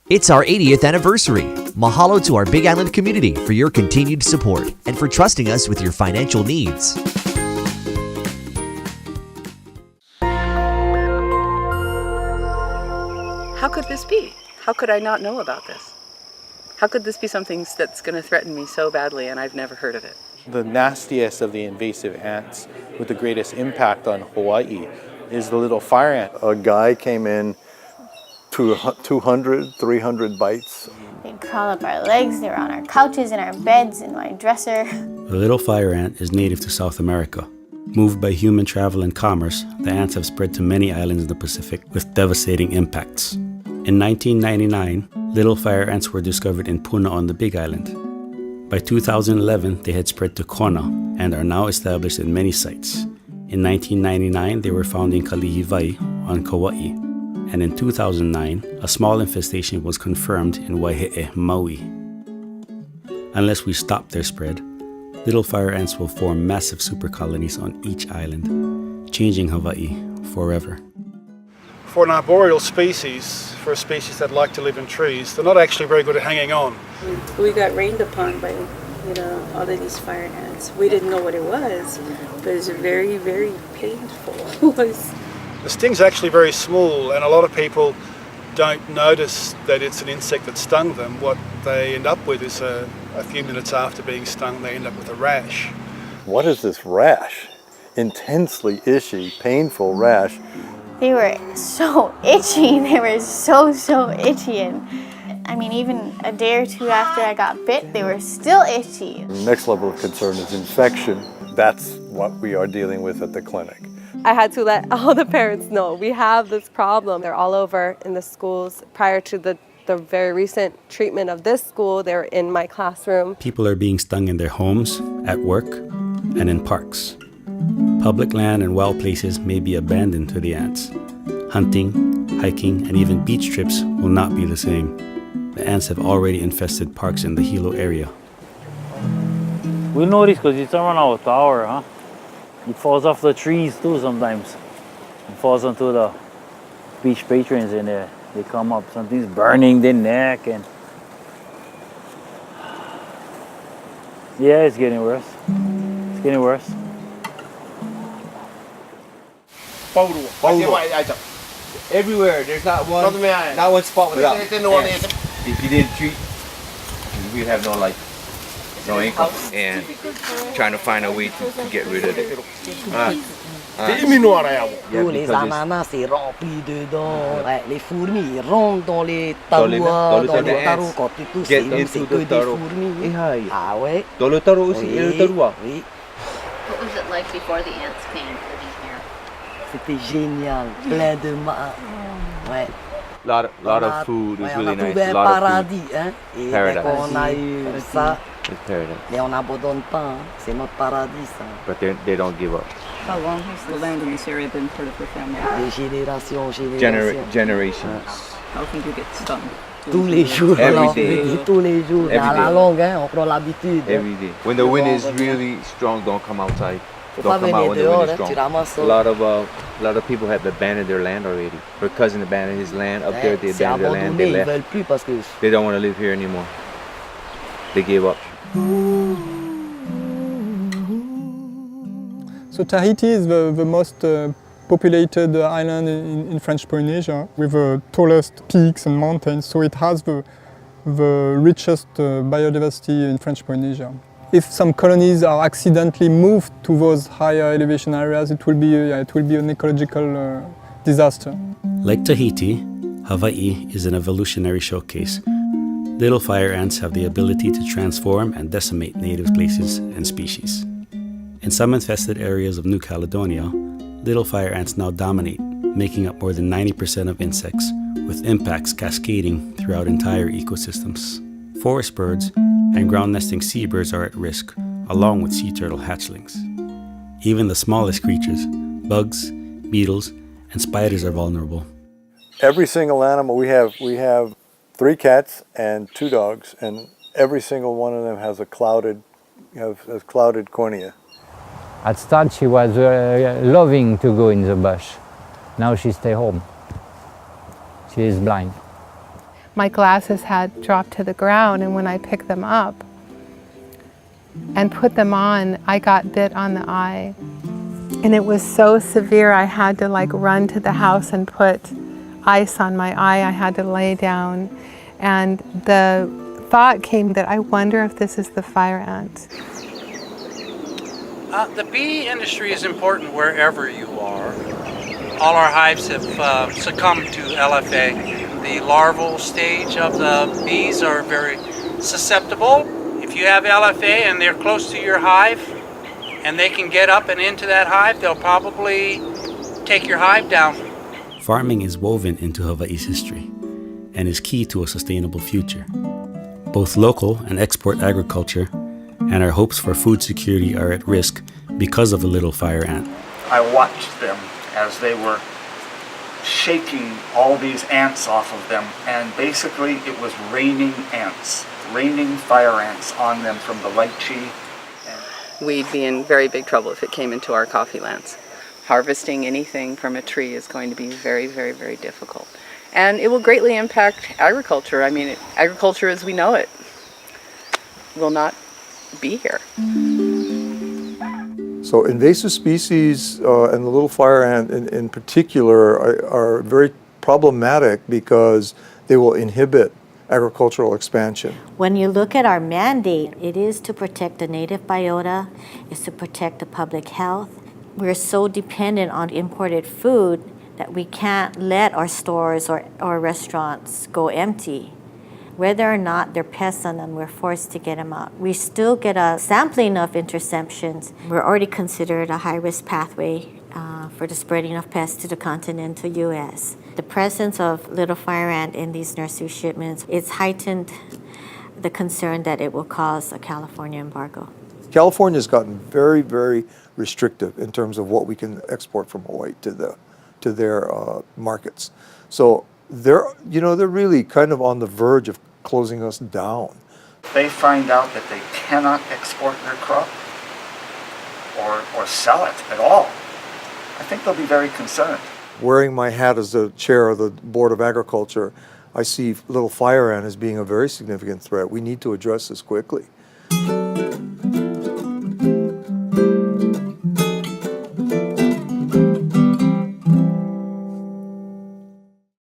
It's our 80th anniversary. Mahalo to our Big Island community for your continued support and for trusting us with your financial needs. How could this be? How could I not know about this? How could this be something that's going to threaten me so badly and I've never heard of it? The nastiest of the invasive ants with the greatest impact on Hawaii is the little fire ant. A guy came in, 200, 300 bites. They'd crawl up our legs, they were on our couches, in our beds, in my dresser. The little fire ant is native to South America. Moved by human travel and commerce, the ants have spread to many islands in the Pacific with devastating impacts. In 1999, little fire ants were discovered in Puna on the Big Island. By 2011, they had spread to Kona and are now established in many sites. In 1999, they were found in Kalihiwai on Kauai. And in 2009, a small infestation was confirmed in Waihe'e, Maui. Unless we stop their spread, little fire ants will form massive supercolonies on each island, changing Hawaii forever. For an arboreal species, for a species that like to live in trees, they're not actually very good at hanging on. We got rained upon by, all of these fire ants. We didn't know what it was, but it was very, very painful. It was. The sting's actually very small, and a lot of people don't notice that it's an insect that stung them. What they end up with is a few minutes after being stung, they end up with a rash. What is this rash? Intensely itchy, painful rash. They were so itchy, they were so itchy. And even a day or two after I got bit, they were still itchy. The next level of concern is infection. That's what we are dealing with at the clinic. I had to let all the parents know we have this problem. They're all over in the schools. Prior to the very recent treatment of this school, they were in my classroom. People are being stung in their homes, at work, and in parks. Public land and wild places may be abandoned to the ants. Hunting, hiking, and even beach trips will not be the same. The ants have already infested parks in the Hilo area. We know this because it's around our tower, huh? It falls off the trees too sometimes. It falls onto the beach patrons in there. They come up, something's burning their neck and... Yeah, it's getting worse. It's getting worse. Everywhere, there's not one spot without. If you didn't treat, we'd have no income, and trying to find a way to get rid of it. Tous les ananas c'est rempli dedans, les fourmis rentrent dans les tarots, dans les tarots quand tu tousses, c'est que des fourmis. Ah ouais? Dans le tarot aussi, et le tarois. Oui. What was it like before the ants came living here? C'était génial, plein de ouais. Lot of food is really nice. On a trouvé un paradis, hein? Et Paradise. on a eu ça. It's paradise. Mais on n'abandonne pas, c'est notre paradis ça. But they don't give up. How long has the land in this area been part of your family? Des générations en générations. Generations. How can you get stung? Tous les jours, Every day. tous les jours. À la longue, hein, on prend l'habitude. Every day. When the wind is really strong, don't come outside. Faut Don't pas come out venir when the dehors, wind is hein, tu strong. ramasses. A lot of people have abandoned their land already. Her cousin abandoned his land up there. They C'est abandoned their land. They abandonné, ils left. veulent plus parce que... They don't want to live here anymore. They gave up. So Tahiti is the most populated island in French Polynesia with the tallest peaks and mountains, so it has the richest biodiversity in French Polynesia. If some colonies are accidentally moved to those higher elevation areas, it will be an ecological disaster. Like Tahiti, Hawaii is an evolutionary showcase. Little fire ants have the ability to transform and decimate native places and species. In some infested areas of New Caledonia, little fire ants now dominate, making up more than 90% of insects, with impacts cascading throughout entire ecosystems. Forest birds and ground-nesting seabirds are at risk, along with sea turtle hatchlings. Even the smallest creatures, bugs, beetles, and spiders are vulnerable. Every single animal, we have 3 cats and 2 dogs, and every single one of them has a clouded cornea. At start she was loving to go in the bush. Now she stay home. She is blind. my glasses had dropped to the ground, and when I picked them up and put them on, I got bit on the eye. And it was so severe, I had to like run to the house and put ice on my eye. I had to lay down. And the thought came that I wonder if this is the fire ant. The bee industry is important wherever you are. All our hives have succumbed to LFA. The larval stage of the bees are very susceptible. If you have LFA and they're close to your hive and they can get up and into that hive, they'll probably take your hive down. Farming is woven into Hawaii's history and is key to a sustainable future. Both local and export agriculture and our hopes for food security are at risk because of a little fire ant. I watched them as they were shaking all these ants off of them, and basically it was raining ants, raining fire ants on them from the lychee. We'd be in very big trouble if it came into our coffee lands. Harvesting anything from a tree is going to be very, very, very difficult. And it will greatly impact agriculture. I mean, agriculture as we know it will not be here. So invasive species and the little fire ant in particular are very problematic because they will inhibit agricultural expansion. When you look at our mandate, it is to protect the native biota, it's to protect the public health. We're so dependent on imported food that we can't let our stores or restaurants go empty. Whether or not they're pests on them, we're forced to get them out. We still get a sampling of interceptions. We're already considered a high-risk pathway for the spreading of pests to the continental U.S. The presence of little fire ant in these nursery shipments, it's heightened the concern that it will cause a California embargo. California's gotten very, very restrictive in terms of what we can export from Hawaii to their markets. So they're really kind of on the verge of closing us down. They find out that they cannot export their crop or sell it at all. I think they'll be very concerned. Wearing my hat as the chair of the Board of Agriculture, I see little fire ant as being a very significant threat. We need to address this quickly.